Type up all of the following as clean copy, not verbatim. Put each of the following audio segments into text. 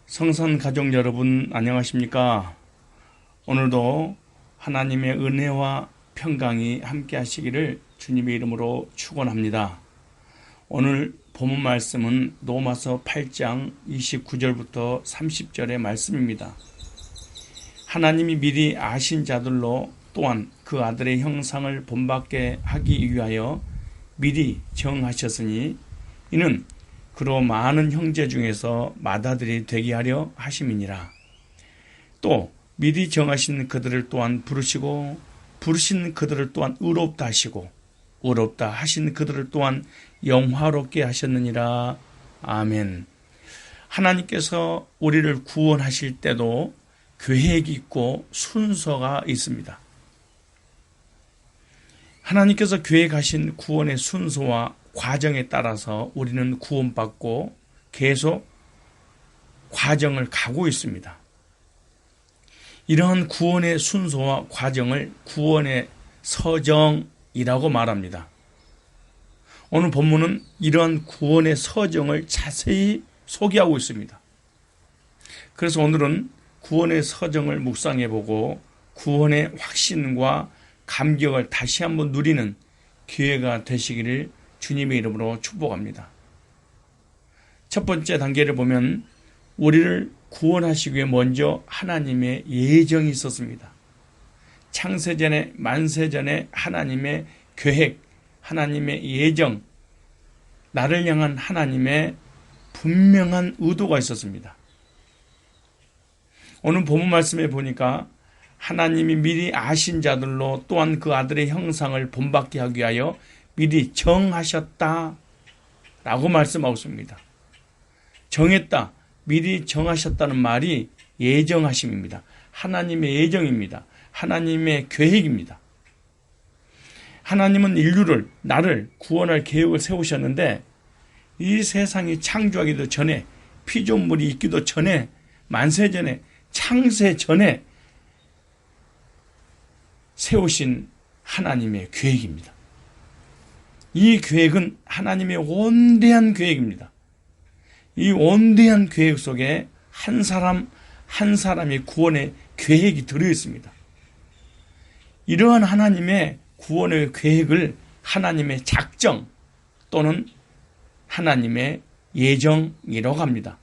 성선 가족 여러분 안녕하십니까? 오늘도 하나님의 은혜와 평강이 함께 하시기를 주님의 이름으로 축원합니다. 오늘 본문 말씀은 로마서 8장 29절부터 30절의 말씀입니다. 하나님이 미리 아신 자들로 또한 그 아들의 형상을 본받게 하기 위하여 미리 정하셨으니 이는 그로 많은 형제 중에서 맏아들이 되게 하려 하심이니라. 또 미리 정하신 그들을 또한 부르시고 부르신 그들을 또한 의롭다 하시고 의롭다 하신 그들을 또한 영화롭게 하셨느니라. 아멘. 하나님께서 우리를 구원하실 때도 계획이 있고 순서가 있습니다. 하나님께서 계획하신 구원의 순서와 과정에 따라서 우리는 구원받고 계속 과정을 가고 있습니다. 이러한 구원의 순서와 과정을 구원의 서정이라고 말합니다. 오늘 본문은 이러한 구원의 서정을 자세히 소개하고 있습니다. 그래서 오늘은 구원의 서정을 묵상해보고 구원의 확신과 감격을 다시 한번 누리는 기회가 되시기를 주님의 이름으로 축복합니다. 첫 번째 단계를 보면 우리를 구원하시기 위해 먼저 하나님의 예정이 있었습니다. 창세전에 만세전에 하나님의 계획, 하나님의 예정, 나를 향한 하나님의 분명한 의도가 있었습니다. 오늘 본문 말씀에 보니까 하나님이 미리 아신 자들로 또한 그 아들의 형상을 본받게 하기 위하여 미리 정하셨다 라고 말씀하고 있습니다. 정했다, 미리 정하셨다는 말이 예정하심입니다. 하나님의 예정입니다. 하나님의 계획입니다. 하나님은 인류를, 나를 구원할 계획을 세우셨는데 이 세상이 창조하기도 전에, 피조물이 있기도 전에, 만세 전에, 창세 전에 세우신 하나님의 계획입니다. 이 계획은 하나님의 원대한 계획입니다. 이 원대한 계획 속에 한 사람 한 사람의 구원의 계획이 들어있습니다. 이러한 하나님의 구원의 계획을 하나님의 작정 또는 하나님의 예정이라고 합니다.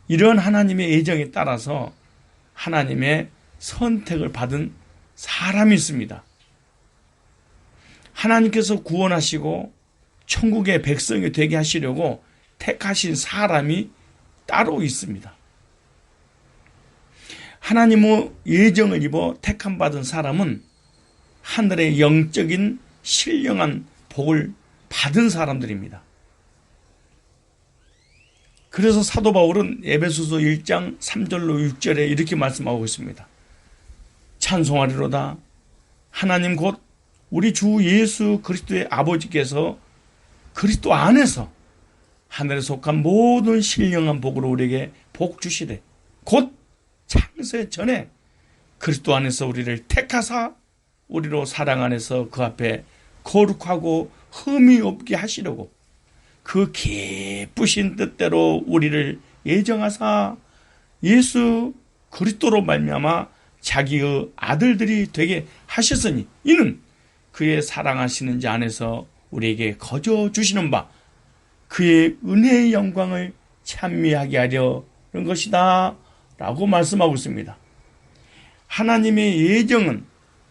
이러한 하나님의 예정에 따라서 하나님의 선택을 받은 사람이 있습니다. 하나님께서 구원하시고 천국의 백성이 되게 하시려고 택하신 사람이 따로 있습니다. 하나님의 예정을 입어 택함 받은 사람은 하늘의 영적인 신령한 복을 받은 사람들입니다. 그래서 사도 바울은 에베소서 1장 3절로 6절에 이렇게 말씀하고 있습니다. 찬송하리로다. 하나님 곧 우리 주 예수 그리스도의 아버지께서 그리스도 안에서 하늘에 속한 모든 신령한 복으로 우리에게 복 주시되 곧 창세 전에 그리스도 안에서 우리를 택하사 우리로 사랑 안에서 그 앞에 거룩하고 흠이 없게 하시려고 그 기쁘신 뜻대로 우리를 예정하사 예수 그리스도로 말미암아 자기의 아들들이 되게 하셨으니 이는 그의 사랑하시는 자 안에서 우리에게 거저 주시는 바 그의 은혜의 영광을 찬미하게 하려는 것이다 라고 말씀하고 있습니다. 하나님의 예정은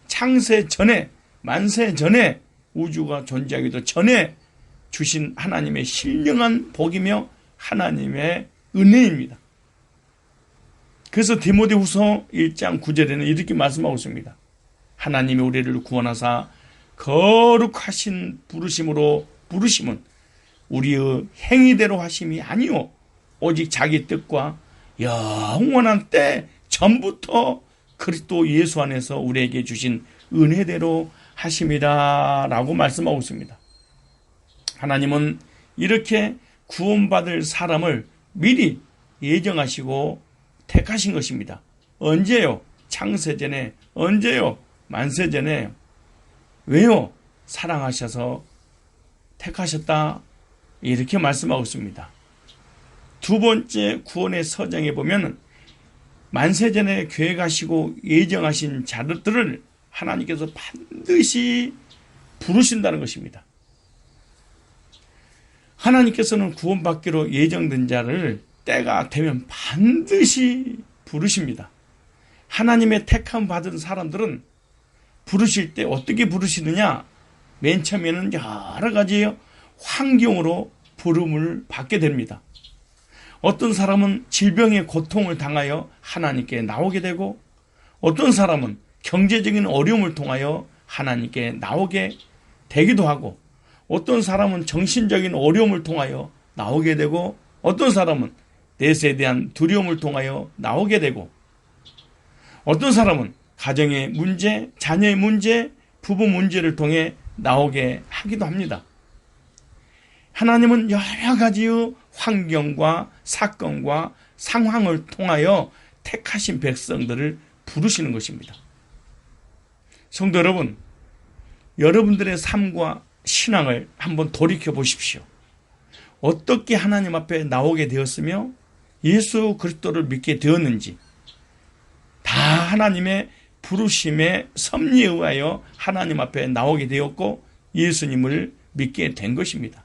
창세 전에, 만세 전에, 우주가 존재하기도 전에 주신 하나님의 신령한 복이며 하나님의 은혜입니다. 그래서 디모데후서 1장 9절에는 이렇게 말씀하고 있습니다. 하나님이 우리를 구원하사 거룩하신 부르심으로 부르심은 우리의 행위대로 하심이 아니요 오직 자기 뜻과 영원한 때 전부터 그리스도 예수 안에서 우리에게 주신 은혜대로 하심이라 라고 말씀하고 있습니다. 하나님은 이렇게 구원받을 사람을 미리 예정하시고 택하신 것입니다. 언제요? 창세전에. 언제요? 만세전에. 왜요? 사랑하셔서 택하셨다 이렇게 말씀하고 있습니다. 두 번째 구원의 서정에 보면 만세전에 계획하시고 예정하신 자들을 하나님께서 반드시 부르신다는 것입니다. 하나님께서는 구원받기로 예정된 자를 때가 되면 반드시 부르십니다. 하나님의 택함 받은 사람들은 부르실 때 어떻게 부르시느냐? 맨 처음에는 여러 가지 환경으로 부름을 받게 됩니다. 어떤 사람은 질병의 고통을 당하여 하나님께 나오게 되고, 어떤 사람은 경제적인 어려움을 통하여 하나님께 나오게 되기도 하고, 어떤 사람은 정신적인 어려움을 통하여 나오게 되고, 어떤 사람은 내세에 대한 두려움을 통하여 나오게 되고, 어떤 사람은 가정의 문제, 자녀의 문제, 부부 문제를 통해 나오게 하기도 합니다. 하나님은 여러 가지의 환경과 사건과 상황을 통하여 택하신 백성들을 부르시는 것입니다. 성도 여러분, 여러분들의 삶과 신앙을 한번 돌이켜 보십시오. 어떻게 하나님 앞에 나오게 되었으며 예수 그리스도를 믿게 되었는지, 다 하나님의 부르심의 섭리에 의하여 하나님 앞에 나오게 되었고 예수님을 믿게 된 것입니다.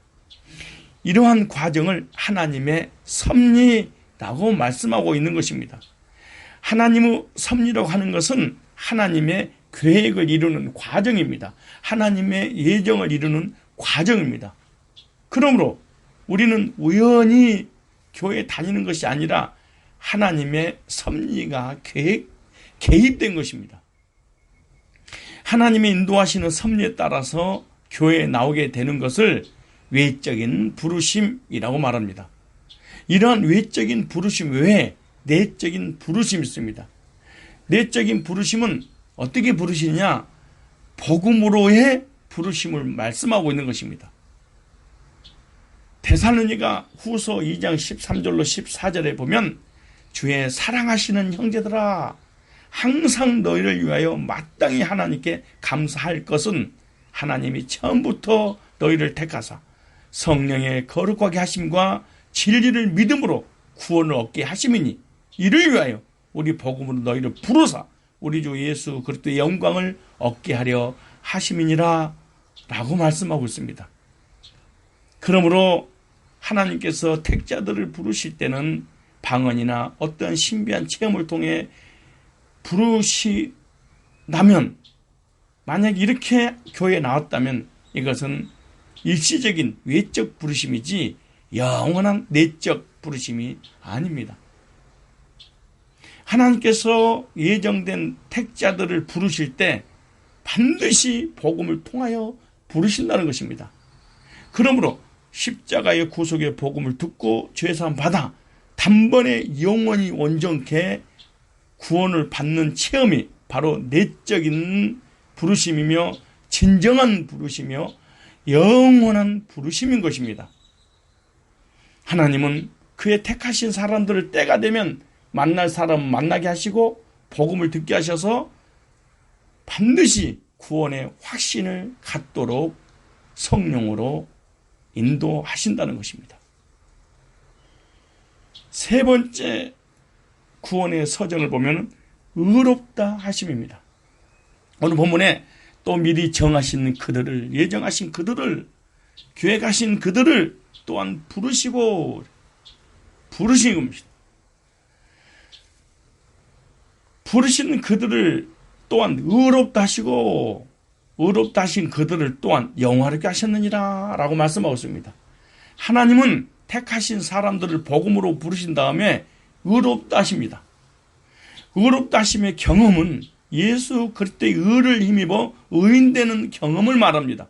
이러한 과정을 하나님의 섭리라고 말씀하고 있는 것입니다. 하나님의 섭리라고 하는 것은 하나님의 계획을 이루는 과정입니다. 하나님의 예정을 이루는 과정입니다. 그러므로 우리는 우연히 교회에 다니는 것이 아니라 하나님의 섭리가 개입된 것입니다. 하나님의 인도하시는 섭리에 따라서 교회에 나오게 되는 것을 외적인 부르심이라고 말합니다. 이러한 외적인 부르심 외에 내적인 부르심이 있습니다. 내적인 부르심은 어떻게 부르시느냐? 복음으로의 부르심을 말씀하고 있는 것입니다. 데살로니가 후서 2장 13절로 14절에 보면 주의 사랑하시는 형제들아, 항상 너희를 위하여 마땅히 하나님께 감사할 것은 하나님이 처음부터 너희를 택하사 성령의 거룩하게 하심과 진리를 믿음으로 구원을 얻게 하심이니 이를 위하여 우리 복음으로 너희를 부르사 우리 주 예수 그리스도의 영광을 얻게 하려 하심이니라 라고 말씀하고 있습니다. 그러므로 하나님께서 택자들을 부르실 때는 방언이나 어떤 신비한 체험을 통해 부르시다면, 만약 이렇게 교회에 나왔다면 이것은 일시적인 외적 부르심이지 영원한 내적 부르심이 아닙니다. 하나님께서 예정된 택자들을 부르실 때 반드시 복음을 통하여 부르신다는 것입니다. 그러므로 십자가의 구속의 복음을 듣고 죄사함 받아 단번에 영원히 온전케 구원을 받는 체험이 바로 내적인 부르심이며 진정한 부르심이며 영원한 부르심인 것입니다. 하나님은 그의 택하신 사람들을 때가 되면 만날 사람 만나게 하시고 복음을 듣게 하셔서 반드시 구원의 확신을 갖도록 성령으로 인도하신다는 것입니다. 세 번째 구원의 서정을 보면 의롭다 하심입니다. 오늘 본문에 또 미리 정하신 그들을, 예정하신 그들을, 계획하신 그들을 또한 부르시고 부르신 겁니다. 부르시는 그들을 또한 의롭다 하시고 의롭다 하신 그들을 또한 영화롭게 하셨느니라 라고 말씀하고 있습니다. 하나님은 택하신 사람들을 복음으로 부르신 다음에 의롭다 하십니다. 의롭다 하심의 경험은 예수 그리스도의 의를 힘입어 의인되는 경험을 말합니다.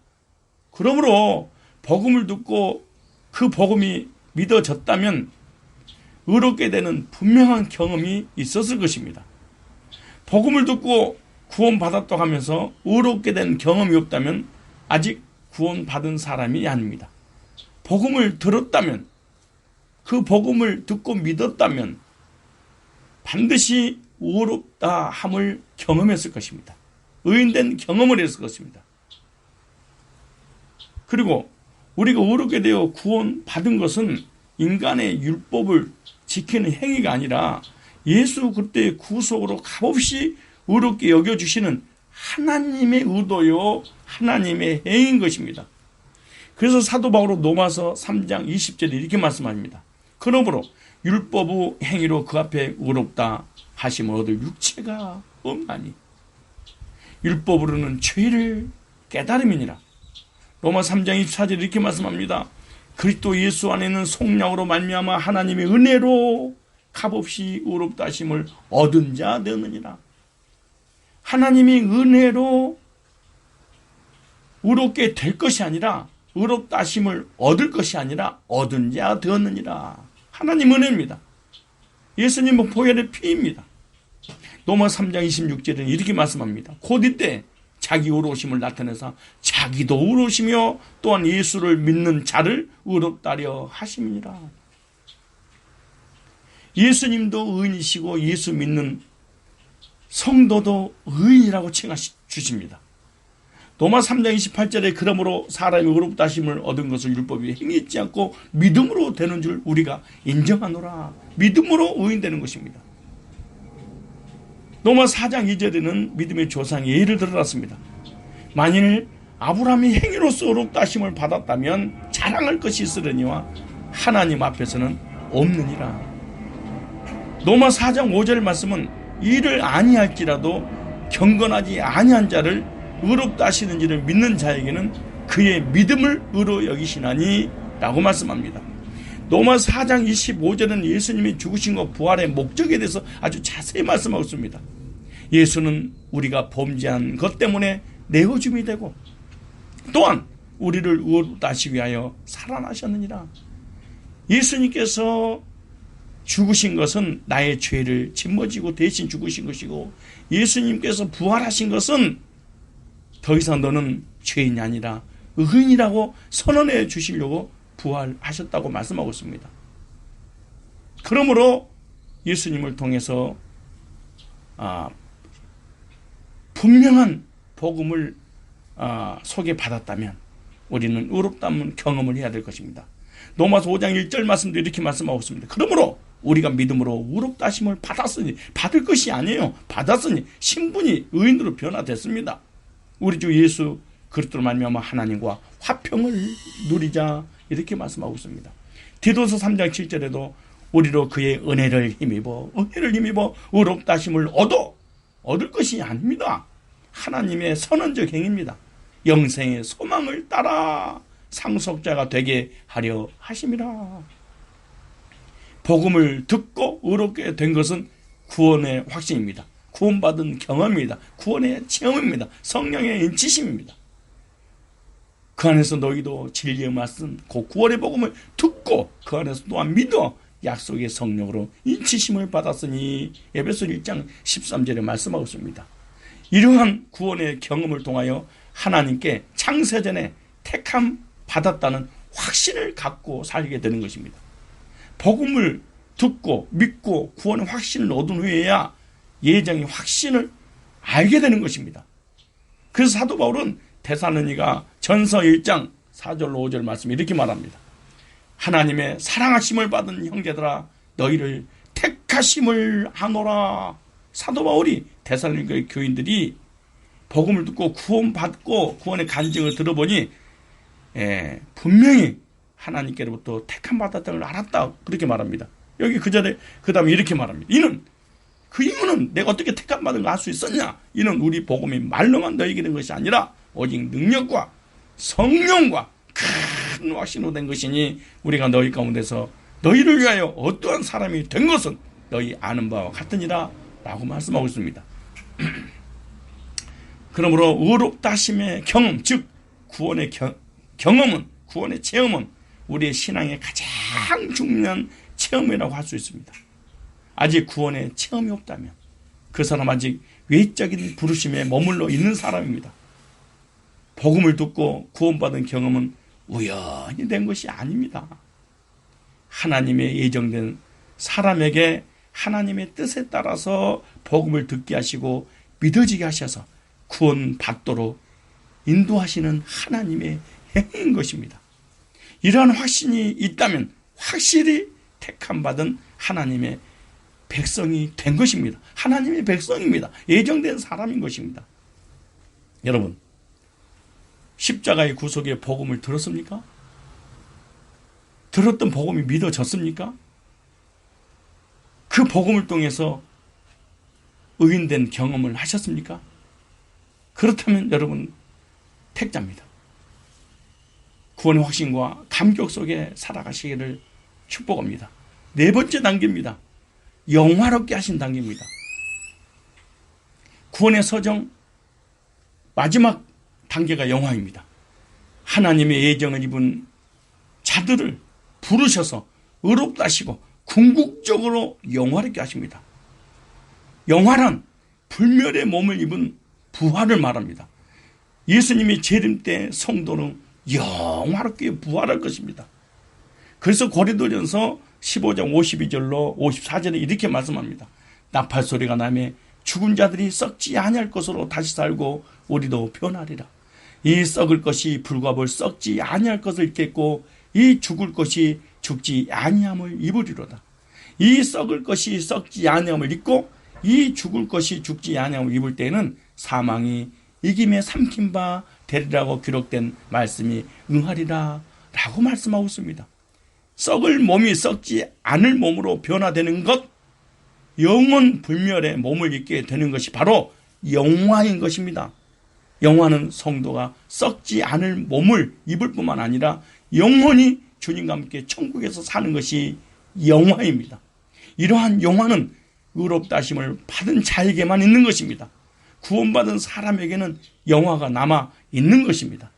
그러므로 복음을 듣고 그 복음이 믿어졌다면 의롭게 되는 분명한 경험이 있었을 것입니다. 복음을 듣고 구원받았다고 하면서 의롭게 된 경험이 없다면 아직 구원받은 사람이 아닙니다. 복음을 들었다면, 그 복음을 듣고 믿었다면 반드시 의롭다 함을 경험했을 것입니다. 의인된 경험을 했을 것입니다. 그리고 우리가 의롭게 되어 구원받은 것은 인간의 율법을 지키는 행위가 아니라 예수 그리스도의 구속으로 값없이 의롭게 여겨주시는 하나님의 의도요, 하나님의 행위인 것입니다. 그래서 사도 바울은 로마서 3장 20절에 이렇게 말씀합니다. 그러므로 율법의 행위로 그 앞에 의롭다 하심을 얻을 육체가 없나니 율법으로는 죄를 깨달음이니라. 로마 3장 24절에 이렇게 말씀합니다. 그리스도 예수 안에는 속량으로 말미암아 하나님의 은혜로 값없이 의롭다 하심을 얻은 자 되느니라. 하나님이 은혜로 의롭게 될 것이 아니라 의롭다 하심을 얻을 것이 아니라 얻은 자 되었느니라. 하나님 은혜입니다. 예수님은 보혈의 피입니다. 로마 3장 26절에는 이렇게 말씀합니다. 곧 이때 자기 의로우심을 나타내서 자기도 의로우시며 또한 예수를 믿는 자를 의롭다 하려 하심이니라. 예수님도 의인이시고 예수 믿는 성도도 의인이라고 칭하주십니다. 로마 3장 28절에 그러므로 사람이 의롭다 하심을 얻은 것을 율법이 행했지 않고 믿음으로 되는 줄 우리가 인정하노라. 믿음으로 의인되는 것입니다. 로마 4장 2절에는 믿음의 조상의 예를 들어놨습니다. 만일 아브라함이 행위로서 의롭다 하심을 받았다면 자랑할 것이 있으려니와 하나님 앞에서는 없느니라. 로마 4장 5절 말씀은 이를 아니할지라도 경건하지 아니한 자를 의롭다 하시는지를 믿는 자에게는 그의 믿음을 의로 여기시나니 라고 말씀합니다. 로마 4장 25절은 예수님이 죽으신 것 부활의 목적에 대해서 아주 자세히 말씀하고 있습니다. 예수는 우리가 범죄한 것 때문에 내어줌이 되고 또한 우리를 의롭다 하시기 위하여 살아나셨느니라. 예수님께서 죽으신 것은 나의 죄를 짊어지고 대신 죽으신 것이고 예수님께서 부활하신 것은 더 이상 너는 죄인이 아니라 의인이라고 선언해 주시려고 부활하셨다고 말씀하고 있습니다. 그러므로 예수님을 통해서 분명한 복음을 소개받았다면 우리는 의롭다는 경험을 해야 될 것입니다. 로마서 5장 1절 말씀도 이렇게 말씀하고 있습니다. 그러므로 우리가 믿음으로 의롭다 하심을 받았으니 받을 것이 아니에요. 받았으니 신분이 의인으로 변화됐습니다. 우리 주 예수 그리스도로 말미암아 하나님과 화평을 누리자 이렇게 말씀하고 있습니다. 디도서 3장 7절에도 우리로 그의 은혜를 힘입어 의롭다 하심을 얻을 것이 아닙니다. 하나님의 선언적 행위입니다. 영생의 소망을 따라 상속자가 되게 하려 하심이라. 복음을 듣고 의롭게 된 것은 구원의 확신입니다. 구원받은 경험입니다. 구원의 체험입니다. 성령의 인치심입니다. 그 안에서 너희도 진리의 말씀 그 구원의 복음을 듣고 그 안에서 또한 믿어 약속의 성령으로 인치심을 받았으니 에베소 1장 13절에 말씀하고 있습니다. 이러한 구원의 경험을 통하여 하나님께 창세전에 택함 받았다는 확신을 갖고 살게 되는 것입니다. 복음을 듣고 믿고 구원의 확신을 얻은 후에야 예정의 확신을 알게 되는 것입니다. 그래서 사도 바울은 데살로니가 전서 1장 4절로 5절 말씀 이렇게 말합니다. 하나님의 사랑하심을 받은 형제들아 너희를 택하심을 하노라. 사도 바울이 데살로니가 교인들이 복음을 듣고 구원받고 구원의 간증을 들어보니 분명히 하나님께로부터 택함 받았다는 걸 알았다 그렇게 말합니다. 여기 그 전에 그 다음에 이렇게 말합니다. 이유는 내가 어떻게 택함 받은 거 알 수 있었냐? 이는 우리 복음이 말로만 너희에게 된 것이 아니라 오직 능력과 성령과 큰 확신으로 된 것이니 우리가 너희 가운데서 너희를 위하여 어떠한 사람이 된 것은 너희 아는 바와 같으니라 라고 말씀하고 있습니다. 그러므로 의롭다 하심의 경험, 즉 구원의 경험은, 구원의 체험은 우리의 신앙의 가장 중요한 체험이라고 할 수 있습니다. 아직 구원의 체험이 없다면 그 사람 아직 외적인 부르심에 머물러 있는 사람입니다. 복음을 듣고 구원받은 경험은 우연히 된 것이 아닙니다. 하나님의 예정된 사람에게 하나님의 뜻에 따라서 복음을 듣게 하시고 믿어지게 하셔서 구원받도록 인도하시는 하나님의 행위인 것입니다. 이러한 확신이 있다면 확실히 택함받은 하나님의 백성이 된 것입니다. 하나님의 백성입니다. 예정된 사람인 것입니다. 여러분, 십자가의 구속의 복음을 들었습니까? 들었던 복음이 믿어졌습니까? 그 복음을 통해서 의인된 경험을 하셨습니까? 그렇다면 여러분 택자입니다. 구원의 확신과 감격 속에 살아가시기를 축복합니다. 네 번째 단계입니다. 영화롭게 하신 단계입니다. 구원의 서정 마지막 단계가 영화입니다. 하나님의 예정을 입은 자들을 부르셔서 의롭다 하시고 궁극적으로 영화롭게 하십니다. 영화란 불멸의 몸을 입은 부활을 말합니다. 예수님이 재림 때 성도는 영화롭게 부활할 것입니다. 그래서 고린도전서 15장 52절로 54절에 이렇게 말씀합니다. 나팔 소리가 나매 죽은 자들이 썩지 아니할 것으로 다시 살고 우리도 변하리라. 이 썩을 것이 불과 벌 썩지 아니할 것을 입겠고 이 죽을 것이 죽지 아니함을 입으리로다. 이 썩을 것이 썩지 아니함을 입고 이 죽을 것이 죽지 아니함을 입을 때에는 사망이 이김에 삼킨 바 되리라고 기록된 말씀이 응하리라 라고 말씀하고 있습니다. 썩을 몸이 썩지 않을 몸으로 변화되는 것, 영원 불멸의 몸을 입게 되는 것이 바로 영화인 것입니다. 영화는 성도가 썩지 않을 몸을 입을 뿐만 아니라 영원히 주님과 함께 천국에서 사는 것이 영화입니다. 이러한 영화는 의롭다 하심을 받은 자에게만 있는 것입니다. 구원받은 사람에게는 영화가 남아 있는 것입니다.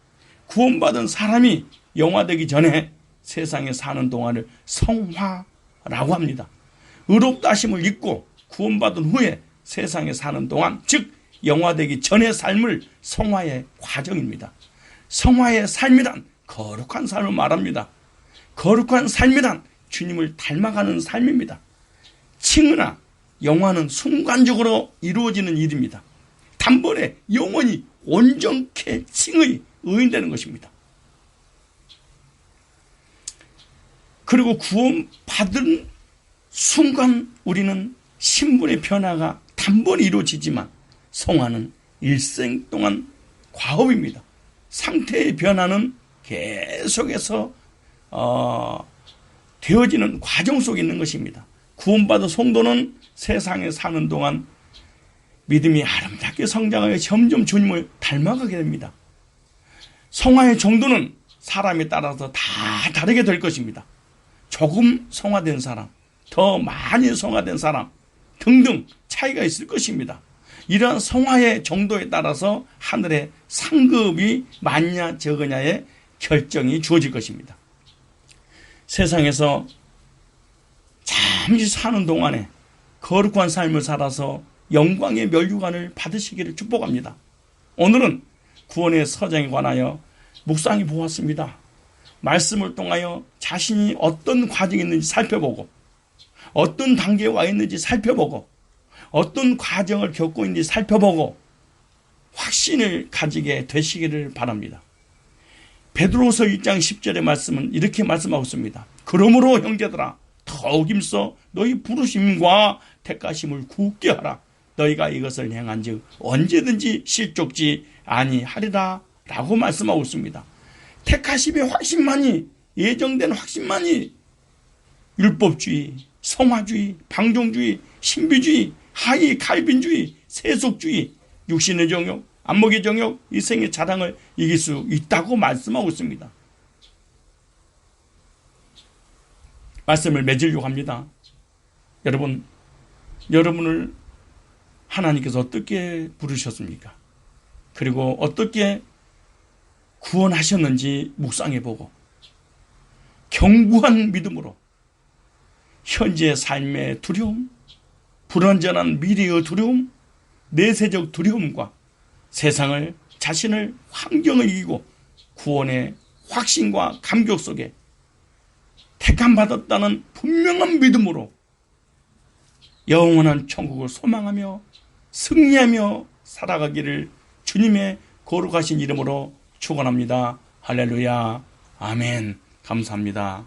구원받은 사람이 영화되기 전에 세상에 사는 동안을 성화라고 합니다. 의롭다 하심을 입고 구원받은 후에 세상에 사는 동안, 즉 영화되기 전의 삶을 성화의 과정입니다. 성화의 삶이란 거룩한 삶을 말합니다. 거룩한 삶이란 주님을 닮아가는 삶입니다. 칭의나 영화는 순간적으로 이루어지는 일입니다. 단번에 영원히 온전케 칭의 의인되는 것입니다. 그리고 구원받은 순간 우리는 신분의 변화가 단번에 이루어지지만 성화는 일생 동안 과업입니다. 상태의 변화는 계속해서 되어지는 과정 속에 있는 것입니다. 구원받은 성도는 세상에 사는 동안 믿음이 아름답게 성장하여 점점 주님을 닮아가게 됩니다. 성화의 정도는 사람에 따라서 다 다르게 될 것입니다. 조금 성화된 사람, 더 많이 성화된 사람 등등 차이가 있을 것입니다. 이러한 성화의 정도에 따라서 하늘의 상급이 많냐 적으냐의 결정이 주어질 것입니다. 세상에서 잠시 사는 동안에 거룩한 삶을 살아서 영광의 멸류관을 받으시기를 축복합니다. 오늘은 구원의 서정에 관하여 묵상해 보았습니다. 말씀을 통하여 자신이 어떤 과정이 있는지 살펴보고 어떤 단계에 와 있는지 살펴보고 어떤 과정을 겪고 있는지 살펴보고 확신을 가지게 되시기를 바랍니다. 베드로서 1장 10절의 말씀은 이렇게 말씀하고 있습니다. 그러므로 형제들아 더욱 힘써 너희 부르심과 택하심을 굳게 하라. 너희가 이것을 행한즉 언제든지 실족지 아니하리라 라고 말씀하고 있습니다. 택하심의 확신만이, 예정된 확신만이 율법주의, 성화주의, 방종주의, 신비주의, 하이 칼빈주의, 세속주의, 육신의 정욕, 안목의 정욕, 이생의 자랑을 이길 수 있다고 말씀하고 있습니다. 말씀을 맺으려고 합니다. 여러분을 하나님께서 어떻게 부르셨습니까? 그리고 어떻게 구원하셨는지 묵상해보고 견고한 믿음으로 현재 삶의 두려움, 불완전한 미래의 두려움, 내세적 두려움과 세상을, 자신을, 환경을 이기고 구원의 확신과 감격 속에 택함받았다는 분명한 믿음으로 영원한 천국을 소망하며 승리하며 살아가기를 주님의 거룩하신 이름으로 축원합니다. 할렐루야. 아멘. 감사합니다.